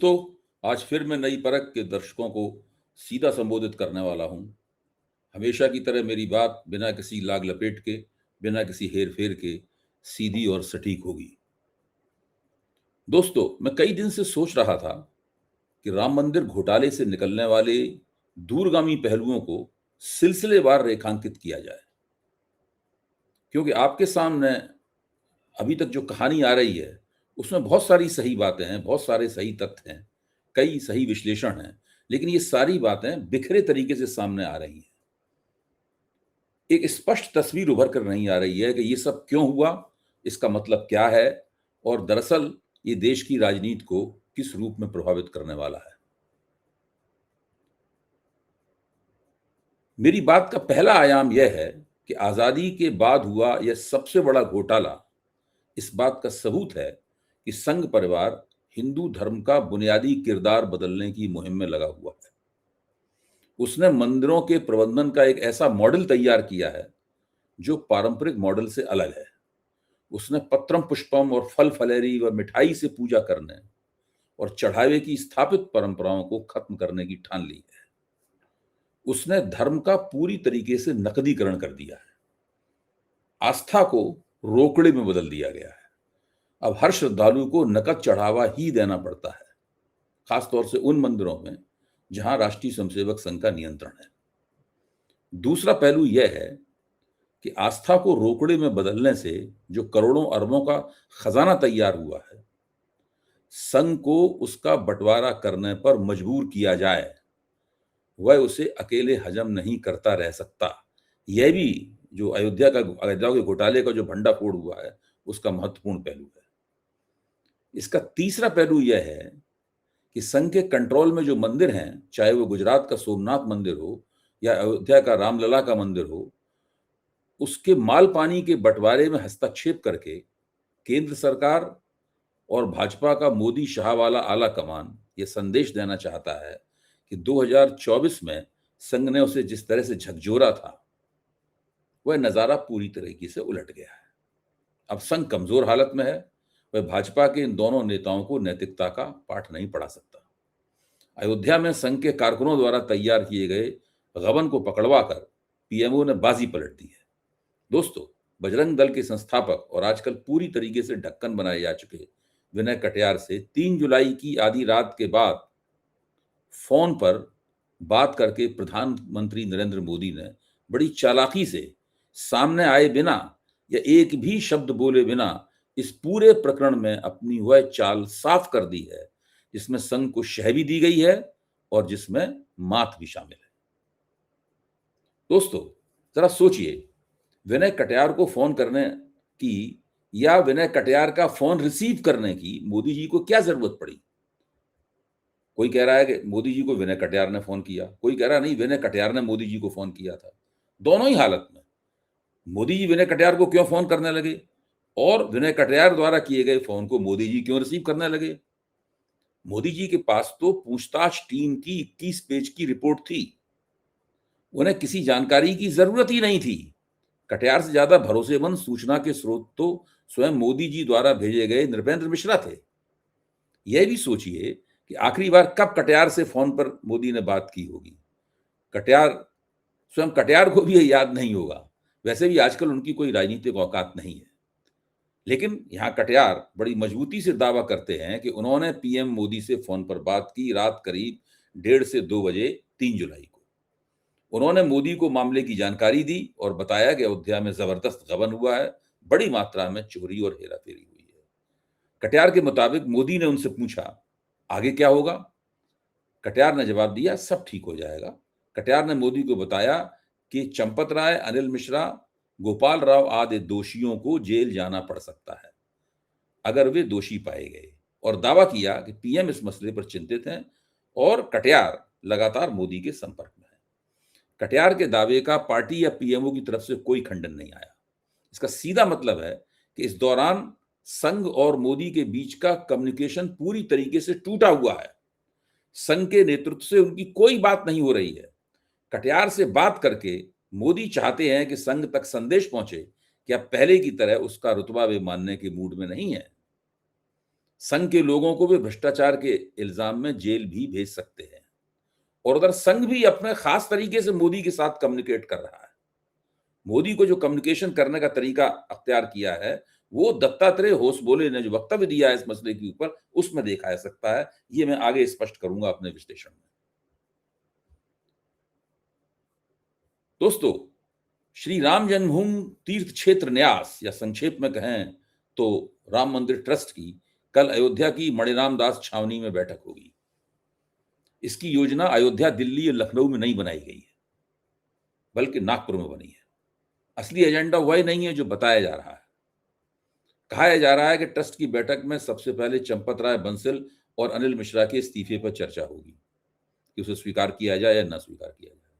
दोस्तों, आज फिर मैं नई परख के दर्शकों को सीधा संबोधित करने वाला हूं। हमेशा की तरह मेरी बात बिना किसी लाग लपेट के, बिना किसी हेर-फेर के सीधी और सटीक होगी। दोस्तों, मैं कई दिन से सोच रहा था कि राम मंदिर घोटाले से निकलने वाले दूरगामी पहलुओं को सिलसिलेवार रेखांकित किया जाए। क्योंकि आपके सामने अभी तक जो कहानी आ रही है, उसमें बहुत सारी सही बातें हैं, बहुत सारे सही तथ्य हैं, कई सही विश्लेषण हैं, लेकिन ये सारी बातें बिखरे तरीके से सामने आ रही हैं। एक स्पष्ट तस्वीर उभर कर नहीं आ रही है कि ये सब क्यों हुआ, इसका मतलब क्या है और दरअसल ये देश की राजनीति को किस रूप में प्रभावित करने वाला है। मेरी बात का पहला आयाम यह है कि आज़ादी के बाद हुआ यह सबसे बड़ा घोटाला इस बात का सबूत है कि संघ परिवार हिंदू धर्म का बुनियादी किरदार बदलने की मुहिम में लगा हुआ है। उसने मंदिरों के प्रबंधन का एक ऐसा मॉडल तैयार किया है जो पारंपरिक मॉडल से अलग है। उसने पत्रम पुष्पम और फल फलेरी व मिठाई से पूजा करने और चढ़ावे की स्थापित परंपराओं को खत्म करने की ठान ली है। उसने धर्म का पूरी तरीके से नकदीकरण कर दिया है। आस्था को रोकड़े में बदल दिया गया है। अब हर श्रद्धालु को नकद चढ़ावा ही देना पड़ता है, खासतौर से उन मंदिरों में जहां राष्ट्रीय स्वयंसेवक संघ का नियंत्रण है। दूसरा पहलू यह है कि आस्था को रोकड़े में बदलने से जो करोड़ों अरबों का खजाना तैयार हुआ है, संघ को उसका बंटवारा करने पर मजबूर किया जाए, वह उसे अकेले हजम नहीं करता रह सकता। यह भी जो अयोध्या के घोटाले का जो भंडाफोड़ हुआ है, उसका महत्वपूर्ण पहलू है। इसका तीसरा पहलू यह है कि संघ के कंट्रोल में जो मंदिर हैं, चाहे वो गुजरात का सोमनाथ मंदिर हो या अयोध्या का रामलला का मंदिर हो, उसके माल पानी के बंटवारे में हस्तक्षेप करके केंद्र सरकार और भाजपा का मोदी शाह वाला आला कमान ये संदेश देना चाहता है कि 2024 में संघ ने उसे जिस तरह से झकझोरा था, वह नजारा पूरी तरीके से उलट गया है। अब संघ कमजोर हालत में है। वह भाजपा के इन दोनों नेताओं को नैतिकता का पाठ नहीं पढ़ा सकता। अयोध्या में संघ के कारकुनों द्वारा तैयार किए गए गबन को पकड़वाकर पीएमओ ने बाजी पलट दी है। दोस्तों, बजरंग दल के संस्थापक और आजकल पूरी तरीके से ढक्कन बनाए जा चुके विनय कटियार से 3 जुलाई की आधी रात के बाद फोन पर बात करके प्रधानमंत्री नरेंद्र मोदी ने बड़ी चालाकी से सामने आए बिना या एक भी शब्द बोले बिना इस पूरे प्रकरण में अपनी वह चाल साफ कर दी है जिसमें संघ को शह भी दी गई है और जिसमें मात भी शामिल है। दोस्तों, जरा सोचिए, विनय कटियार को फोन करने की या विनय कटियार का फोन रिसीव करने की मोदी जी को क्या जरूरत पड़ी? कोई कह रहा है कि मोदी जी को विनय कटियार ने फोन किया, कोई कह रहा नहीं विनय कटियार ने मोदी जी को फोन किया था। दोनों ही हालत में मोदी जी विनय कटियार को क्यों फोन करने लगे और विनय कटियार द्वारा किए गए फोन को मोदी जी क्यों रिसीव करने लगे? मोदी जी के पास तो पूछताछ टीम की 21 पेज की रिपोर्ट थी। उन्हें किसी जानकारी की जरूरत ही नहीं थी। कटियार से ज्यादा भरोसेमंद सूचना के स्रोत तो स्वयं मोदी जी द्वारा भेजे गए नृपेंद्र मिश्रा थे। यह भी सोचिए कि आखिरी बार कब कटियार से फोन पर मोदी ने बात की होगी। कटियार स्वयं कटियार को भी यह याद नहीं होगा। वैसे भी आजकल उनकी कोई राजनीतिक औकात नहीं है। लेकिन यहां कटियार बड़ी मजबूती से दावा करते हैं कि उन्होंने पीएम मोदी से फोन पर बात की रात करीब 1:30 से 2 बजे 3 जुलाई को। उन्होंने मोदी को मामले की जानकारी दी और बताया कि अयोध्या में जबरदस्त गबन हुआ है, बड़ी मात्रा में चोरी और हेराफेरी हुई है। कटियार के मुताबिक मोदी ने उनसे पूछा, आगे क्या होगा? कटियार ने जवाब दिया, सब ठीक हो जाएगा। कटियार ने मोदी को बताया कि चंपत राय, अनिल मिश्रा, गोपाल राव आदि दोषियों को जेल जाना पड़ सकता है अगर वे दोषी पाए गए, और दावा किया कि पीएम इस मसले पर चिंतित हैं और कटियार लगातार मोदी के संपर्क में है। कटियार के दावे का पार्टी या पीएमओ की तरफ से कोई खंडन नहीं आया। इसका सीधा मतलब है कि इस दौरान संघ और मोदी के बीच का कम्युनिकेशन पूरी तरीके से टूटा हुआ है। संघ के नेतृत्व से उनकी कोई बात नहीं हो रही है। कटियार से बात करके मोदी चाहते हैं कि संघ तक संदेश पहुंचे कि अब पहले की तरह उसका रुतबा वे मानने के मूड में नहीं है। संघ के लोगों को वे भ्रष्टाचार के इल्जाम में जेल भी भेज सकते हैं। और उधर संघ भी अपने खास तरीके से मोदी के साथ कम्युनिकेट कर रहा है। मोदी को जो कम्युनिकेशन करने का तरीका अख्तियार किया है, वो दत्तात्रेय होसबोले ने जो वक्तव्य दिया है इस मसले के ऊपर, उसमें देखा जा सकता है। ये मैं आगे स्पष्ट करूंगा अपने विश्लेषण में। दोस्तों, श्री राम जन्मभूमि तीर्थ क्षेत्र न्यास, या संक्षेप में कहें तो राम मंदिर ट्रस्ट की कल अयोध्या की मणिराम दास छावनी में बैठक होगी। इसकी योजना अयोध्या, दिल्ली और लखनऊ में नहीं बनाई गई है, बल्कि नागपुर में बनी है। असली एजेंडा वही नहीं है जो बताया जा रहा है। कहा जा रहा है कि ट्रस्ट की बैठक में सबसे पहले चंपत राय बंसल और अनिल मिश्रा के इस्तीफे पर चर्चा होगी कि उसे स्वीकार किया जाए या न स्वीकार किया जाए।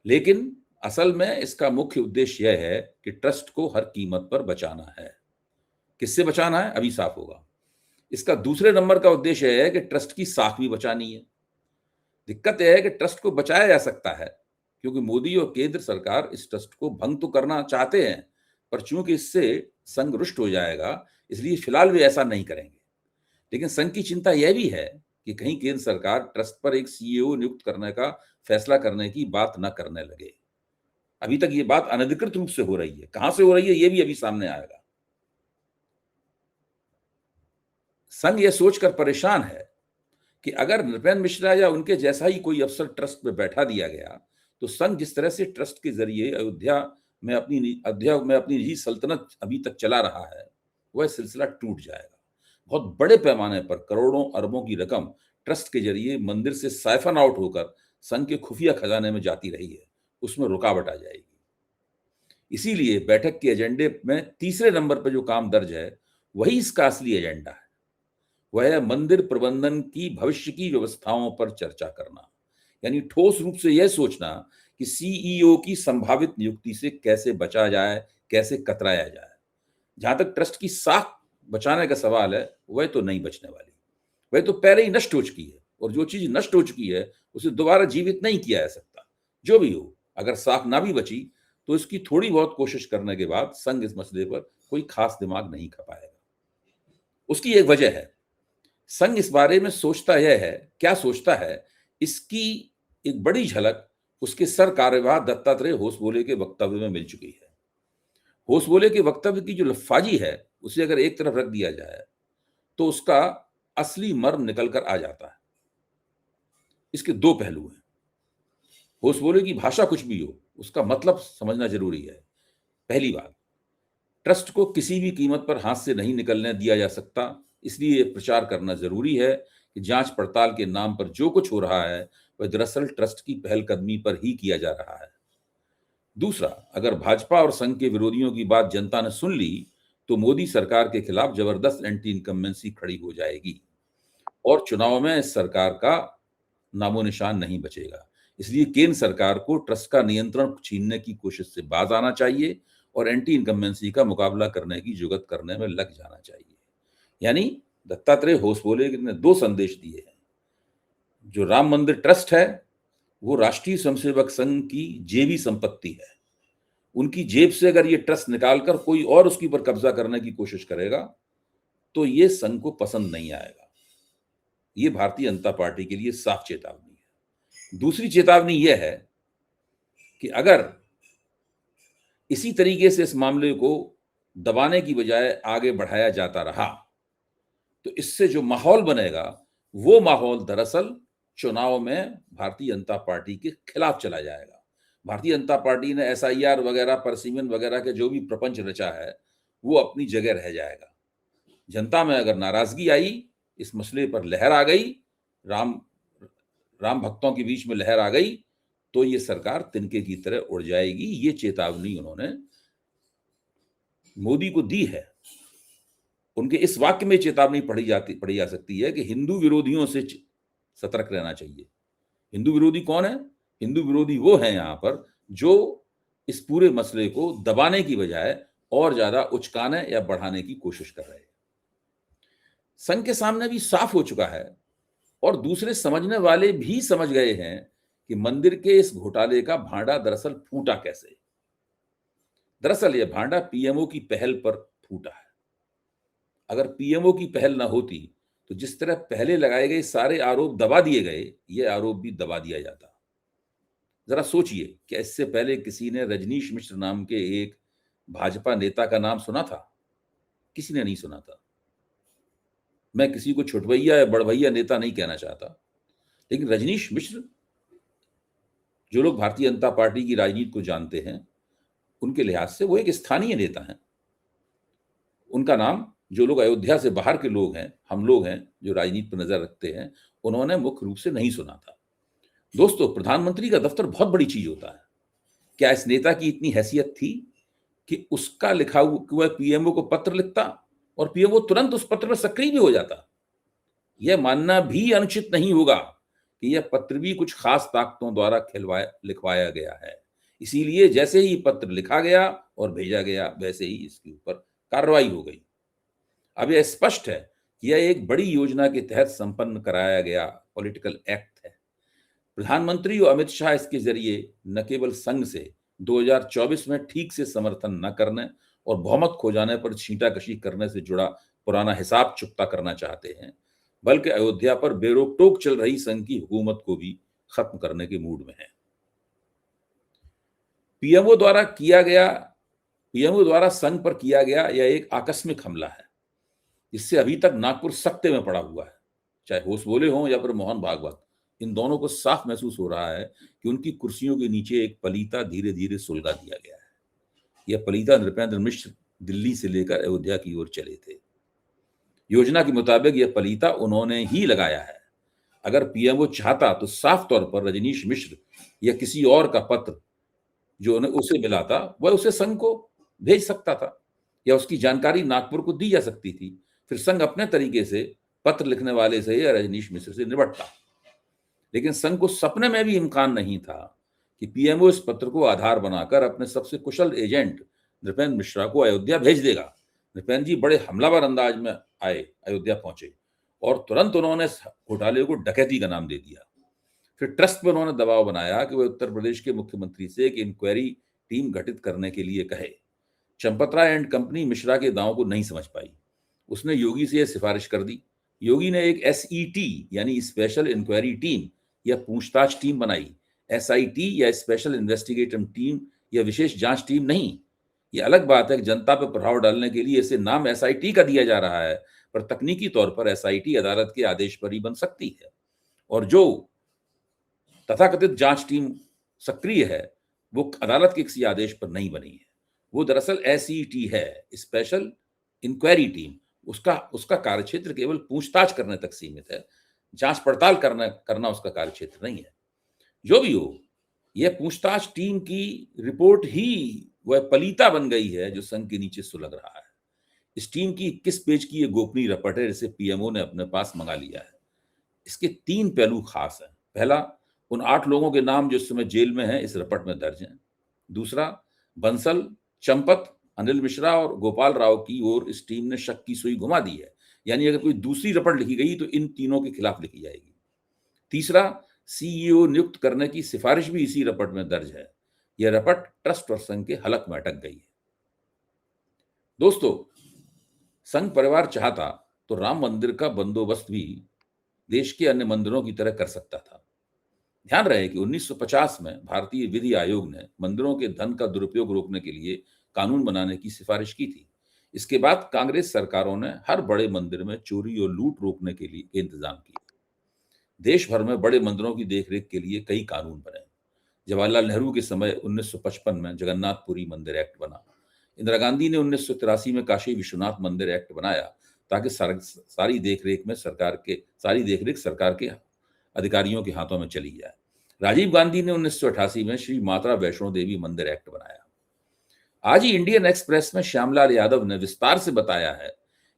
लेकिन असल में इसका मुख्य उद्देश्य यह है कि ट्रस्ट को हर कीमत पर बचाना है। किससे बचाना है अभी साफ होगा। इसका दूसरे नंबर का उद्देश्य यह है कि ट्रस्ट की साख भी बचानी है। दिक्कत यह है कि ट्रस्ट को बचाया जा सकता है क्योंकि मोदी और केंद्र सरकार इस ट्रस्ट को भंग तो करना चाहते हैं, पर चूंकि इससे संघ रुष्ट हो जाएगा, इसलिए फिलहाल वे ऐसा नहीं करेंगे। लेकिन संघ की चिंता यह भी है कि कहीं केंद्र सरकार ट्रस्ट पर एक सीईओ नियुक्त करने का फैसला करने की बात न करने लगे। अभी तक ये बात अनधिकृत रूप से हो रही है, कहां से हो रही है ये भी अभी सामने आएगा। संघ यह सोचकर परेशान है कि अगर नृपेंद्र मिश्रा या उनके जैसा ही कोई अफसर ट्रस्ट में बैठा दिया गया, तो संघ जिस तरह से ट्रस्ट के जरिए अयोध्या में अपनी निजी सल्तनत अभी तक चला रहा है, वह सिलसिला टूट जाएगा। बहुत बड़े पैमाने पर करोड़ों अरबों की रकम ट्रस्ट के जरिए मंदिर से साइफन आउट होकर संघ के खुफिया खजाने में जाती रही है, उसमें रुकावट आ जाएगी। इसीलिए बैठक के एजेंडे में तीसरे नंबर पर जो काम दर्ज है, वही इसका असली एजेंडा है। वह है मंदिर प्रबंधन की भविष्य की व्यवस्थाओं पर चर्चा करना, यानी ठोस रूप से यह सोचना कि सीईओ की संभावित नियुक्ति से कैसे बचा जाए, कैसे कतराया जाए। जहां तक ट्रस्ट की साख बचाने का सवाल है, वह तो नहीं बचने वाली। वह तो पहले ही नष्ट हो चुकी है, और जो चीज नष्ट हो चुकी है उसे दोबारा जीवित नहीं किया जा सकता। जो भी हो, अगर साख ना भी बची तो इसकी थोड़ी बहुत कोशिश करने के बाद संघ इस मसले पर कोई खास दिमाग नहीं खपाएगा। उसकी एक वजह है, संघ इस बारे में सोचता यह है, क्या सोचता है, इसकी एक बड़ी झलक उसके सर कार्यवाह दत्तात्रेय होसबोले के वक्तव्य में मिल चुकी है। होसबोले के वक्तव्य की जो लफाजी है, उसे अगर एक तरफ रख दिया जाए तो उसका असली मर्म निकल कर आ जाता है। इसके दो पहलू हैं। होसबोले की भाषा कुछ भी हो, उसका मतलब समझना जरूरी है। पहली बात, ट्रस्ट को किसी भी कीमत पर हाथ से नहीं निकलने दिया जा सकता, इसलिए यह प्रचार करना जरूरी है कि जांच पड़ताल के नाम पर जो कुछ हो रहा है वह दरअसल ट्रस्ट की पहलकदमी पर ही किया जा रहा है। दूसरा, अगर भाजपा और संघ के विरोधियों की बात जनता ने सुन ली तो मोदी सरकार के खिलाफ जबरदस्त एंटी इनकम्बेंसी खड़ी हो जाएगी और चुनाव में इस सरकार का नामो निशान नहीं बचेगा। इसलिए केंद्र सरकार को ट्रस्ट का नियंत्रण छीनने की कोशिश से बाज आना चाहिए और एंटी इनकम्बेंसी का मुकाबला करने की जुगत करने में लग जाना चाहिए। यानी दत्तात्रेय होसबोले ने दो संदेश दिए हैं। जो राम मंदिर ट्रस्ट है वो राष्ट्रीय स्वयंसेवक संघ की जेबी संपत्ति है। उनकी जेब से अगर ये ट्रस्ट निकालकर कोई और उसके ऊपर कब्जा करने की कोशिश करेगा तो ये संघ को पसंद नहीं आएगा। ये भारतीय जनता पार्टी के लिए साफ चेतावनी है। दूसरी चेतावनी यह है कि अगर इसी तरीके से इस मामले को दबाने की बजाय आगे बढ़ाया जाता रहा तो इससे जो माहौल बनेगा वो माहौल दरअसल चुनाव में भारतीय जनता पार्टी के खिलाफ चला जाएगा। भारतीय जनता पार्टी ने एसआईआर वगैरह, परसिमन वगैरह के जो भी प्रपंच रचा है वो अपनी जगह रह जाएगा। जनता में अगर नाराजगी आई, इस मसले पर लहर आ गई, राम राम भक्तों के बीच में लहर आ गई, तो ये सरकार तिनके की तरह उड़ जाएगी। ये चेतावनी उन्होंने मोदी को दी है। उनके इस वाक्य में चेतावनी पढ़ी जा सकती है कि हिंदू विरोधियों से सतर्क रहना चाहिए। हिंदू विरोधी कौन है? हिंदू विरोधी वो है यहां पर जो इस पूरे मसले को दबाने की बजाय और ज्यादा उचकाने या बढ़ाने की कोशिश कर रहे हैं। संघ के सामने भी साफ हो चुका है और दूसरे समझने वाले भी समझ गए हैं कि मंदिर के इस घोटाले का भांडा दरअसल फूटा कैसे। दरअसल यह भांडा पीएमओ की पहल पर फूटा है। अगर पीएमओ की पहल ना होती तो जिस तरह पहले लगाए गए सारे आरोप दबा दिए गए, ये आरोप भी दबा दिया जाता। जरा सोचिए कि इससे पहले किसी ने रजनीश मिश्र नाम के एक भाजपा नेता का नाम सुना था? किसी ने नहीं सुना था। मैं किसी को छोटभैया या बड़भैया नेता नहीं कहना चाहता, लेकिन रजनीश मिश्र, जो लोग भारतीय जनता पार्टी की राजनीति को जानते हैं, उनके लिहाज से वो एक स्थानीय नेता हैं। उनका नाम, जो लोग अयोध्या से बाहर के लोग हैं, हम लोग हैं जो राजनीति पर नजर रखते हैं, उन्होंने मुख्य रूप से नहीं सुना था। दोस्तों, प्रधानमंत्री का दफ्तर बहुत बड़ी चीज होता है। क्या इस नेता की इतनी हैसियत थी कि उसका लिखा हुआ पीएमओ को पत्र लिखता और पीएमओ तुरंत उस पत्र में सक्रिय भी हो जाता? यह मानना भी अनुचित नहीं होगा कि यह पत्र भी कुछ खास ताकतों द्वारा लिखवाया गया है। इसीलिए जैसे ही पत्र लिखा गया और भेजा गया, वैसे ही इसके ऊपर कार्रवाई हो गई। अब यह स्पष्ट है कि यह एक बड़ी योजना के तहत संपन्न कराया गया पॉलिटिकल एक्ट है। प्रधानमंत्री और अमित शाह इसके जरिए न केवल संघ से 2024 में ठीक से समर्थन न करने और बहुमत खो जाने पर छींटाकशी करने से जुड़ा पुराना हिसाब चुकता करना चाहते हैं, बल्कि अयोध्या पर बेरोक-टोक चल रही संघ की हुकूमत को भी खत्म करने के मूड में है। पीएमओ द्वारा संघ पर किया गया यह एक आकस्मिक हमला है, जिससे अभी तक नागपुर सख्ते में पड़ा हुआ है। चाहे होश बोले हों या फिर मोहन भागवत, इन दोनों को साफ महसूस हो रहा है कि उनकी कुर्सियों के नीचे एक पलीता धीरे धीरे सुलगा दिया गया है। यह पलीता नृपेंद्र मिश्र दिल्ली से लेकर अयोध्या की ओर चले थे। योजना के मुताबिक यह पलीता उन्होंने ही लगाया है। अगर पीएमओ चाहता तो साफ तौर पर रजनीश मिश्र या किसी और का पत्र जो उसे मिला था, वह उसे संघ को भेज सकता था या उसकी जानकारी नागपुर को दी जा सकती थी। फिर संघ अपने तरीके से पत्र लिखने वाले से या रजनीश मिश्र से निपटता। लेकिन संघ को सपने में भी इम्कान नहीं था कि पीएमओ इस पत्र को आधार बनाकर अपने सबसे कुशल एजेंट नृपेंद्र मिश्रा को अयोध्या भेज देगा। नृपेंद्र जी बड़े हमलावर अंदाज में आए, अयोध्या पहुंचे और तुरंत उन्होंने घोटाले को डकैती का नाम दे दिया। फिर ट्रस्ट पर उन्होंने दबाव बनाया कि वह उत्तर प्रदेश के मुख्यमंत्री से एक इंक्वायरी टीम गठित करने के लिए कहे। चंपत राय एंड कंपनी मिश्रा के दांव को नहीं समझ पाई। उसने योगी से यह सिफारिश कर दी। योगी ने एक एसईटी यानी स्पेशल इंक्वायरी टीम या पूछताछ टीम बनाई। एसआईटी या स्पेशल इन्वेस्टिगेटिव टीम या विशेष जांच टीम नहीं। ये अलग बात है कि जनता पर प्रभाव डालने के लिए इसे नाम एसआईटी का दिया जा रहा है, पर तकनीकी तौर पर एसआईटी अदालत के आदेश पर ही बन सकती है। और जो तथाकथित जांच टीम सक्रिय है, वो अदालत के किसी आदेश पर नहीं बनी है। वो दरअसल एसईटी है, स्पेशल इंक्वायरी टीम। उसका कार्यक्षेत्र केवल पूछताछ करने तक सीमित है। जांच पड़ताल करना उसका कार्यक्षेत्र नहीं है। जो भी हो, यह पूछताछ टीम की रिपोर्ट ही वह पलीता बन गई है जो संघ के नीचे सुलग रहा है। इस टीम की 21 पेज की यह गोपनीय रिपोर्ट है जिसे पीएमओ ने अपने पास मंगा लिया है। इसके 3 पहलू खास हैं। पहला, उन 8 लोगों के नाम जो इस समय जेल में हैं, इस रिपोर्ट में दर्ज हैं। दूसरा, बंसल, चंपत, अनिल मिश्रा और गोपाल राव की ओर इस टीम ने शक की सुई घुमा दी है। यानी अगर कोई दूसरी रिपोर्ट लिखी गई तो इन तीनों के खिलाफ लिखी जाएगी। तीसरा, सीईओ नियुक्त करने की सिफारिश भी इसी रिपोर्ट में दर्ज है। यह रिपोर्ट ट्रस्ट और संघ के हलक में अटक गई है। दोस्तों, संघ परिवार चाहता तो राम मंदिर का बंदोबस्त भी देश के अन्य मंदिरों की तरह कर सकता था। ध्यान रहे कि 1950 में भारतीय विधि आयोग ने मंदिरों के धन का दुरुपयोग रोकने के लिए कानून बनाने की सिफारिश की थी। इसके बाद कांग्रेस सरकारों ने हर बड़े मंदिर में चोरी और लूट रोकने के लिए इंतजाम किए। देश भर में बड़े मंदिरों की देखरेख के लिए कई कानून बने। जवाहरलाल नेहरू के समय 1955 में जगन्नाथपुरी मंदिर एक्ट बना। इंदिरा गांधी ने 1983 में काशी विश्वनाथ मंदिर एक्ट बनाया ताकि सारी देखरेख सरकार के अधिकारियों के हाथों में चली जाए। राजीव गांधी ने 1988 में श्री माता वैष्णो देवी मंदिर एक्ट बनाया। आज ही इंडियन एक्सप्रेस में श्यामलाल यादव ने विस्तार से बताया है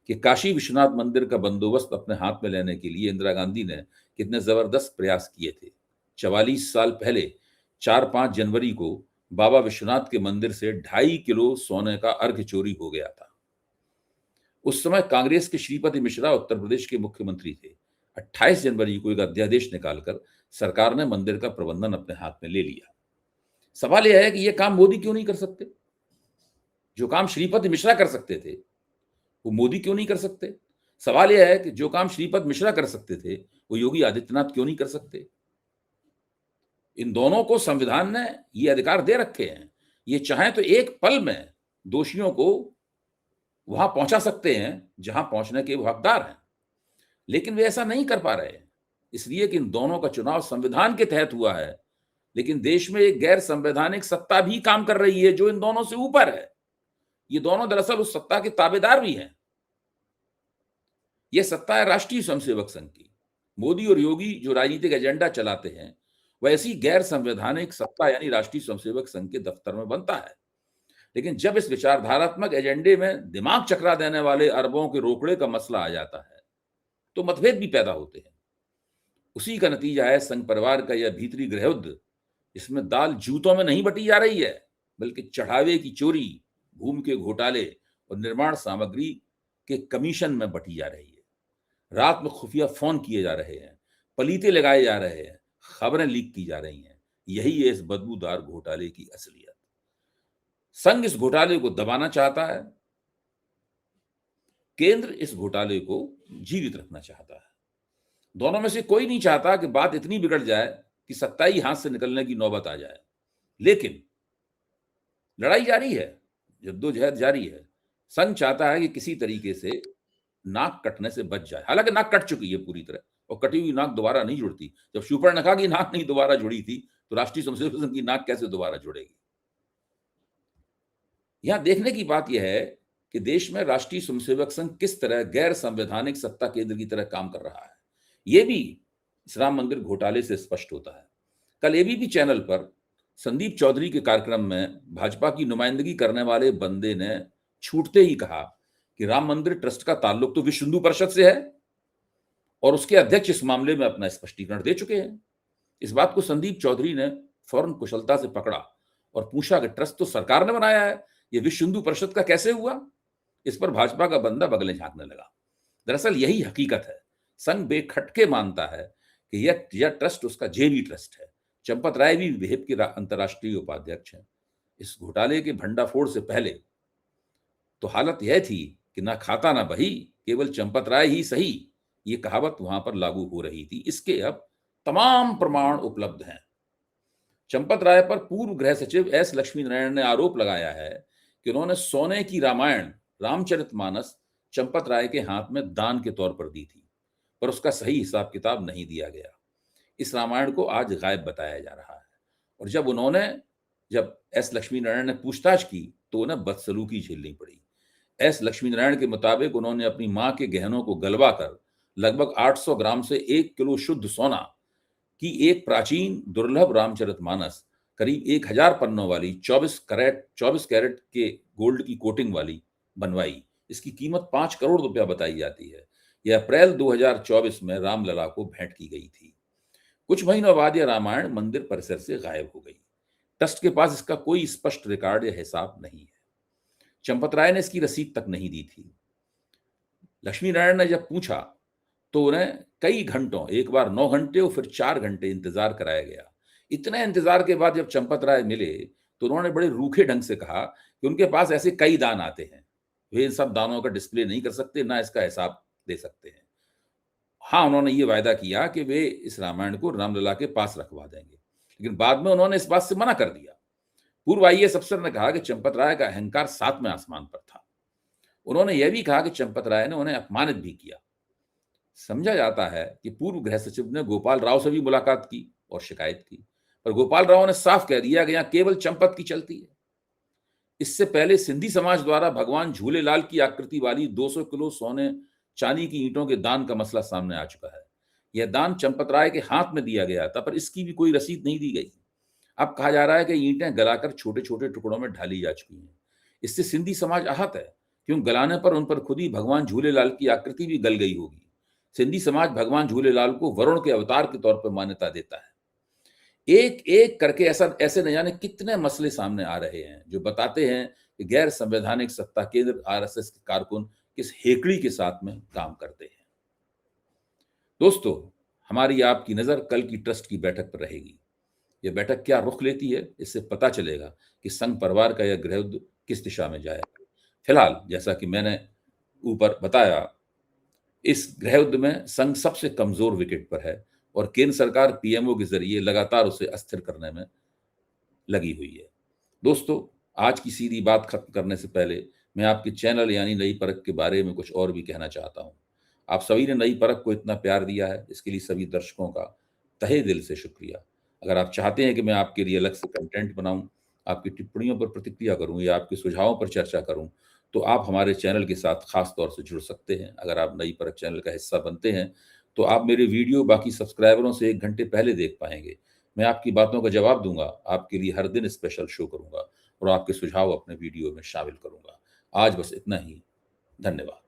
कि काशी विश्वनाथ मंदिर का बंदोबस्त अपने हाथ में लेने के लिए इंदिरा गांधी ने कितने जबरदस्त प्रयास किए थे। 44 साल पहले 4-5 जनवरी को बाबा विश्वनाथ के मंदिर से 2.5 किलो सोने का अर्घ चोरी हो गया था। उस समय कांग्रेस के श्रीपति मिश्रा उत्तर प्रदेश के मुख्यमंत्री थे। 28 जनवरी को एक अध्यादेश निकालकर सरकार ने मंदिर का प्रबंधन अपने हाथ में ले लिया। सवाल यह है कि यह काम मोदी क्यों नहीं कर सकते? जो काम श्रीपति मिश्रा कर सकते थे, वो मोदी क्यों नहीं कर सकते? सवाल यह है कि जो काम श्रीपद मिश्रा कर सकते थे, वो योगी आदित्यनाथ क्यों नहीं कर सकते? इन दोनों को संविधान ने ये अधिकार दे रखे हैं। ये चाहें तो एक पल में दोषियों को वहां पहुंचा सकते हैं जहां पहुंचने के वो हकदार हैं, लेकिन वे ऐसा नहीं कर पा रहे हैं, इसलिए कि इन दोनों का चुनाव संविधान के तहत हुआ है। लेकिन देश में एक गैर संवैधानिक सत्ता भी काम कर रही है जो इन दोनों से ऊपर है। ये दोनों दरअसल उस सत्ता के ताबेदार भी हैं। यह सत्ता है राष्ट्रीय स्वयंसेवक संघ की। मोदी और योगी जो राजनीतिक एजेंडा चलाते हैं, वह ऐसी गैर संवैधानिक सत्ता यानी राष्ट्रीय स्वयंसेवक संघ के दफ्तर में बनता है। लेकिन जब इस विचारधारात्मक एजेंडे में दिमाग चकरा देने वाले अरबों के रोकड़े का मसला आ जाता है, तो मतभेद भी पैदा होते हैं। उसी का नतीजा है संघ परिवार का यह भीतरी गृहयुद्ध। इसमें दाल जूतों में नहीं बटी जा रही है, बल्कि चढ़ावे की चोरी, भूमि के घोटाले और निर्माण सामग्री के कमीशन में बटी जा रही है। रात में खुफिया फोन किए जा रहे हैं, पलीते लगाए जा रहे हैं, खबरें लीक की जा रही हैं। यही है इस बदबूदार घोटाले की असलियत। संघ इस घोटाले को दबाना चाहता है, केंद्र इस घोटाले को जीवित रखना चाहता है। दोनों में से कोई नहीं चाहता कि बात इतनी बिगड़ जाए कि सत्ता ही हाथ से निकलने की नौबत आ जाए। लेकिन लड़ाई जारी है, जद्दोजहद जारी है। संघ चाहता है कि किसी तरीके से नाक कटने से बच जाए। हालांकि नाक कट चुकी है पूरी तरह, और कटी हुई नाक दोबारा नहीं जुड़ती। जब शूर्पणखा की नाक नहीं दोबारा जुड़ी थी, तो राष्ट्रीय स्वयंसेवक संघ की नाक कैसे दोबारा जुड़ेगी? यहां देखने की बात यह है कि देश में राष्ट्रीय स्वयंसेवक संघ किस तरह गैर संवैधानिक सत्ता केंद्र की तरह काम कर रहा है। यह भी इस राम मंदिर घोटाले से स्पष्ट होता है। कल एबीपी चैनल पर संदीप चौधरी के कार्यक्रम में भाजपा की नुमाइंदगी करने वाले बंदे ने छूटते ही कहा कि राम मंदिर ट्रस्ट का ताल्लुक तो विश्व हिंदू परिषद से है, और उसके अध्यक्ष इस मामले में अपना स्पष्टीकरण दे चुके हैं। इस बात को संदीप चौधरी ने फौरन कुशलता से पकड़ा और पूछा कि ट्रस्ट तो सरकार ने बनाया है, ये विश्व हिंदू परिषद का कैसे हुआ? इस पर भाजपा का बंदा बगलें झांकने लगा। दरअसल यही हकीकत है। संघ बेखटके मानता है कि यह ट्रस्ट उसका जेबी ट्रस्ट है। चंपत राय भी विहिप के अंतर्राष्ट्रीय उपाध्यक्ष हैं। इस घोटाले के भंडाफोड़ से पहले तो हालत यह थी कि ना खाता ना बही, केवल चंपत राय ही सही, ये कहावत वहां पर लागू हो रही थी। इसके अब तमाम प्रमाण उपलब्ध हैं। चंपत राय पर पूर्व गृह सचिव एस लक्ष्मी नारायण ने आरोप लगाया है कि उन्होंने सोने की रामायण रामचरितमानस चंपत राय के हाथ में दान के तौर पर दी थी, पर उसका सही हिसाब किताब नहीं दिया गया। इस रामायण को आज गायब बताया जा रहा है। और जब एस लक्ष्मी नारायण ने पूछताछ की तो उन्हें बदसलूकी झेलनी पड़ी। एस लक्ष्मी नारायण के मुताबिक उन्होंने अपनी मां के गहनों को गलवा कर लगभग 800 ग्राम से 1 किलो शुद्ध सोना की एक प्राचीन दुर्लभ रामचरितमानस करीब 1000 पन्नों वाली 24 कैरेट के गोल्ड की कोटिंग वाली बनवाई। इसकी कीमत 5 करोड़ रुपया बताई जाती है। यह अप्रैल 2024 में रामलला को भेंट की गई थी। कुछ महीनों बाद यह रामायण मंदिर परिसर से गायब हो गई। ट्रस्ट के पास इसका कोई स्पष्ट रिकॉर्ड या हिसाब नहीं है। चंपत राय ने इसकी रसीद तक नहीं दी थी। लक्ष्मी नारायण ने जब पूछा तो उन्हें कई घंटों, एक बार 9 घंटे और फिर 4 घंटे इंतजार कराया गया। इतने इंतजार के बाद जब चंपत राय मिले तो उन्होंने बड़े रूखे ढंग से कहा कि उनके पास ऐसे कई दान आते हैं, वे इन सब दानों का डिस्प्ले नहीं कर सकते, ना इसका हिसाब दे सकते हैं। हाँ, उन्होंने ये वायदा किया कि वे इस रामायण को रामलला के पास रखवा देंगे, लेकिन बाद में उन्होंने इस बात से मना कर दिया। पूर्व आईएएस अफसर ने कहा कि चंपत राय का अहंकार 7वें आसमान पर था। उन्होंने यह भी कहा कि चंपत राय ने उन्हें अपमानित भी किया। समझा जाता है कि पूर्व गृह सचिव ने गोपाल राव से भी मुलाकात की और शिकायत की, पर गोपाल राव ने साफ कह दिया कि यहां केवल चंपत की चलती है। इससे पहले सिंधी समाज द्वारा भगवान झूलेलाल की आकृति वाली 200 किलो सोने चांदी की ईंटों के दान का मसला सामने आ चुका है। यह दान चंपत राय के हाथ में दिया गया था, पर इसकी भी कोई रसीद नहीं दी गई। अब कहा जा रहा है कि ईंटें गलाकर छोटे छोटे टुकड़ों में ढाली जा चुकी हैं। इससे सिंधी समाज आहत है, क्यों गलाने पर उन पर खुद ही भगवान झूलेलाल की आकृति भी गल गई होगी। सिंधी समाज भगवान झूलेलाल को वरुण के अवतार के तौर पर मान्यता देता है। एक एक करके ऐसे न जाने कितने मसले सामने आ रहे हैं जो बताते हैं कि गैर संवैधानिक सत्ता केंद्र आरएसएस के कारकुन किस हेकड़ी के साथ में काम करते हैं। दोस्तों, हमारी आपकी नजर कल की ट्रस्ट की बैठक पर रहेगी। यह बैठक क्या रुख लेती है, इससे पता चलेगा कि संघ परिवार का यह गृहयुद्ध किस दिशा में जाएगा। फिलहाल जैसा कि मैंने ऊपर बताया, इस गृहयुद्ध में संघ सबसे कमजोर विकेट पर है और केंद्र सरकार पीएमओ के जरिए लगातार उसे अस्थिर करने में लगी हुई है। दोस्तों, आज की सीधी बात खत्म करने से पहले मैं आपके चैनल यानी नई परख के बारे में कुछ और भी कहना चाहता हूं। आप सभी ने नई परख को इतना प्यार दिया है, इसके लिए सभी दर्शकों का तहे दिल से शुक्रिया। अगर आप चाहते हैं कि मैं आपके लिए अलग से कंटेंट बनाऊं, आपकी टिप्पणियों पर प्रतिक्रिया करूं या आपके सुझावों पर चर्चा करूं, तो आप हमारे चैनल के साथ खास तौर से जुड़ सकते हैं। अगर आप नई परख चैनल का हिस्सा बनते हैं, तो आप मेरे वीडियो बाकी सब्सक्राइबरों से 1 घंटे पहले देख पाएंगे। मैं आपकी बातों का जवाब दूंगा, आपके लिए हर दिन स्पेशल शो करूंगा और आपके सुझाव अपने वीडियो में शामिल करूंगा। आज बस इतना ही। धन्यवाद।